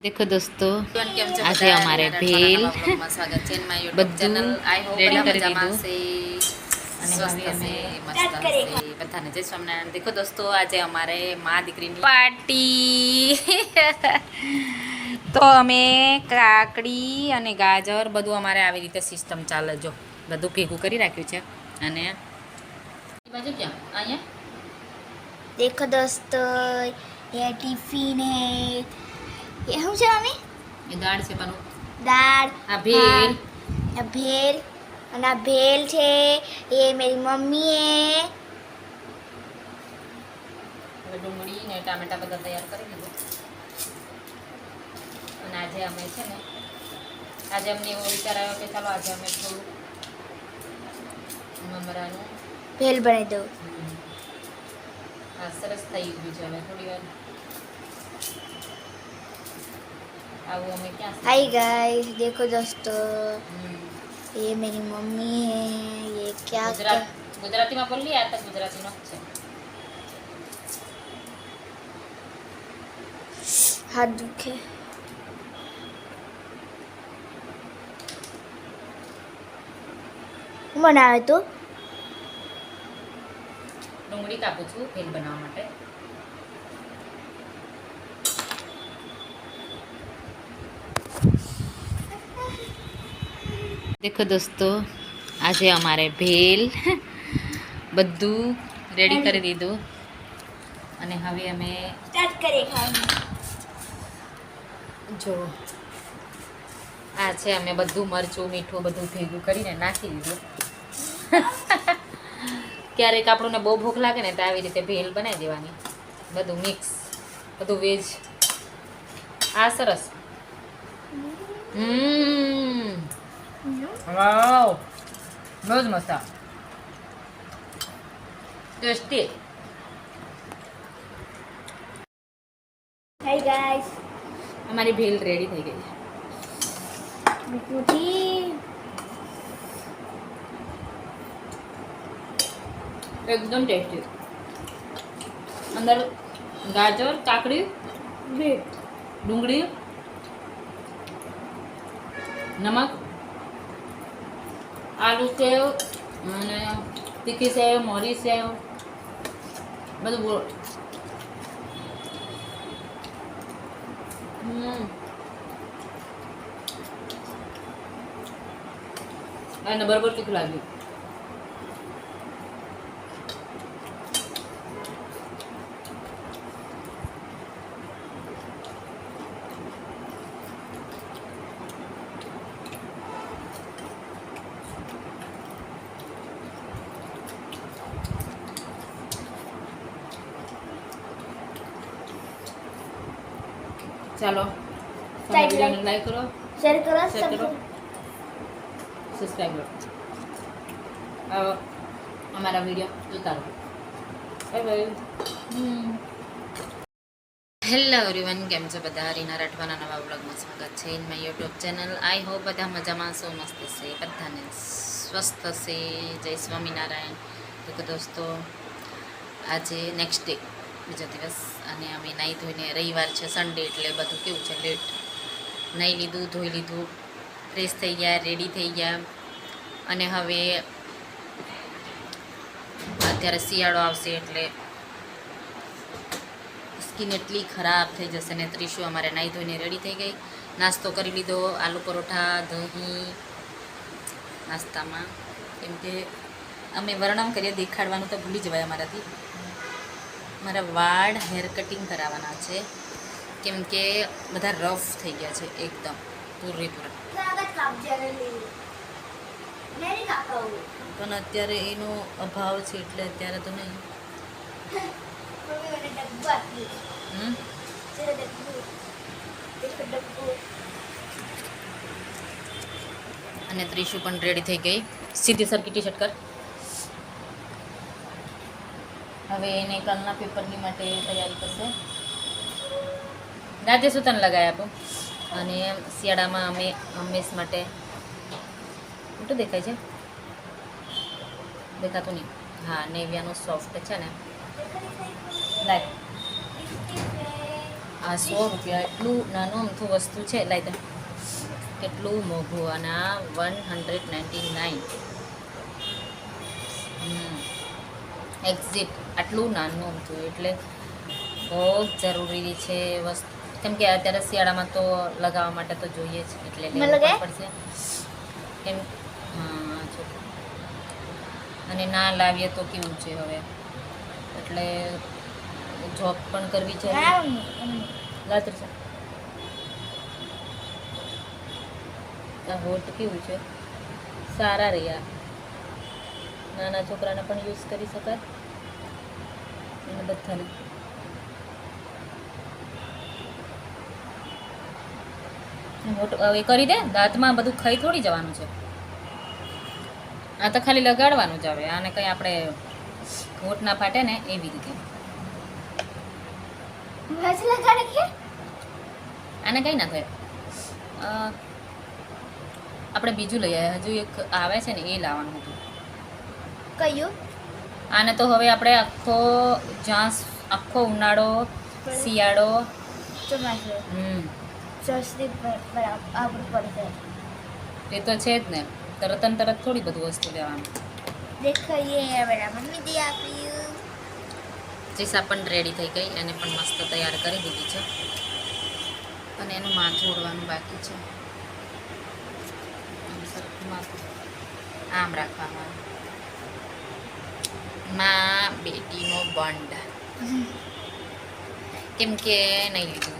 देखो दोस्तों आज हमारे भेल બધું રેડી કરી દીધું અને હવે અમે બધાને જય સ્વામિનારાયણ. દેખો દોસ્તો આજે અમારે મા દીકરીની પાર્ટી તો અમે કાકડી અને ગાજર બધું અમારે આવી રીતે સિસ્ટમ ચાલે. જો બધું ભેગું કરી રાખ્યું છે. અને બાજુ ક્યાં અહીંયા देखो दोस्तों ये टिफिन है ये हम क्या हमें એ દાળ છે પાનું दाल આ ભેલ भेल અને આ भेल છે ये मेरी मम्मी है હવે ડુંગળી ને ટામેટા બધા તૈયાર કરી દીધું. અને આજે અમે છે ને આજે અમને એવો વિચાર આવ્યો કે ચાલો આજે અમે થોડું મમરાનું भेल बनाई दो આ સરસ થઈ ગયું છે. હવે થોડી વાર આવું અમે ક્યાં हाय गाइस देखो दोस्तों હમ. ये मेरी मम्मी है ये क्या ગુજરાતીમાં બોલી આ તો ગુજરાતીનો જ છે. हाथ दुखे बनावे तो ડુંગળી કાપું છું ભેલ બનાવવા માટે. देखो दोस्तों આજે અમારે ભેલ બધું રેડી કરી દીધું. અને હવે અમે स्टार्ट करे खाना જો આ છે અમે બધું મરચું મીઠું બધું ભેગું કરીને નાખી દીધું. ક્યારેક આપણને બહુ ભૂખ લાગે ને તો આવી રીતે ભેલ બનાવી દેવાની. બધું મિક્સ બધું વેજ. આ સરસ. વાવ બહુ જ મસ્ત ટેસ્ટી. हाय गाइस અમારી ભેલ રેડી થઈ ગઈ છે. बिकुटी એકદમ ટેસ્ટી. અંદર ગાજર કાકડી ડુંગળી નમક આલુ સેવ અને તીખી સેવ મોરી સેવ બધું બોલ. અને બરોબર તીખું લાગ્યું. ચાલો વિડીયોને લાઈક કરો, शेयर करो શેર કરો, સબસ્ક્રાઈબ કરો. અમારા વિડીયો જોતા રહો. Bye bye. હેલો એવરીવન, કેમ છો બધા? રીના રાઠવાના નવા બ્લોગમાં સ્વાગત છે in my YouTube channel. I hope બધા મજામાં છો, મસ્ત છે, બધાને સ્વસ્થ છે. જય સ્વામિનારાયણ. તો દોસ્તો આજે નેક્સ્ટ ડે બીજો દિવસ અને અમે નાહી ધોઈને રવિવાર છે સન્ડે એટલે બધું કેવું છે લેટ નાહી લીધું ધોઈ લીધું ફ્રેશ થઈ ગયા રેડી થઈ ગયા. અને હવે અત્યારે શિયાળો આવશે એટલે સ્કિન એટલી ખરાબ થઈ જશે ને. ત્રીશું અમારે નાહી ધોઈને રેડી થઈ ગઈ. નાસ્તો કરી લીધો, આલુ પરોઠા દહીં નાસ્તામાં. કેમ કે અમે વર્ણન કરીએ દેખાડવાનું તો ભૂલી જવાય અમારાથી. મારા વાળ હેર કટિંગ કરાવવાના છે કેમ કે બધા રફ થઈ ગયા છે એકદમ પૂરેપૂરા. પણ અત્યારે એનો અભાવ છે એટલે અત્યારે તો નહીં. અને ત્રીશું પણ રેડી થઈ ગઈ. સીધી સરખી ટી શર્ટ કર. હવે એને કાલના પેપરની માટે તૈયારી કરશે. રાતે શું તને લગાવી આપું. અને શિયાળામાં અમે હંમેશ માટે મોટું દેખાય છે દેખાતું નહીં. હા નેવિયાનું સોફ્ટ છે ને લાઈક આ 100 રૂપિયા એટલું નાનું અમથું વસ્તુ છે. લાઈ દે કેટલું મોંઘું અને આ 199. એક્ઝિટ આટલું નાનું અમથું એટલે બહુ જ જરૂરી છે વસ્તુ, કેમ કે અત્યારે શિયાળામાં તો લગાવવા માટે તો જોઈએ જ, એટલે લેવું પણ પડશે. કેમ હા જો, અને ના લાવીએ તો કેવું છે હવે, એટલે જોબ પણ કરવી છે. લાતર છે આ હોટ કેવું છે, સારા રહ્યા, નાના છોકરાને પણ યુઝ કરી શકાય અને બધાને. હોટ હવે કરી દે, દાંતમાં બધું ખાઈ થોડી જવાનું છે, આ તો ખાલી લગાડવાનું જ આવે. આને કંઈ આપણે હોટ ના ફાટે ને એવી રીતે. આને કંઈ ના થાય. આપણે બીજું લઈ આવ્યા, હજુ એક આવે છે ને એ લાવવાનું હતું. કયું? આને તો હવે આપણે આખો ઉનાળો, શિયાળો, ચોમાસું સસ્તી આવવું પડશે. એ તો છે જ ને, તરત ને તરત થોડી બધું વસ્તુ લેવાનું. દેખાઈએ બરાબર મમ્મી દે આપ્યું. જીસા પણ રેડી થઈ ગઈ, એને પણ મસ્ત તૈયાર કરી દીધી છે, અને એનું માથું ઓળવાનું બાકી છે. આમ રાખવામાં માં બેટીનો બોન્ડ, કેમ કે નહીં લીધું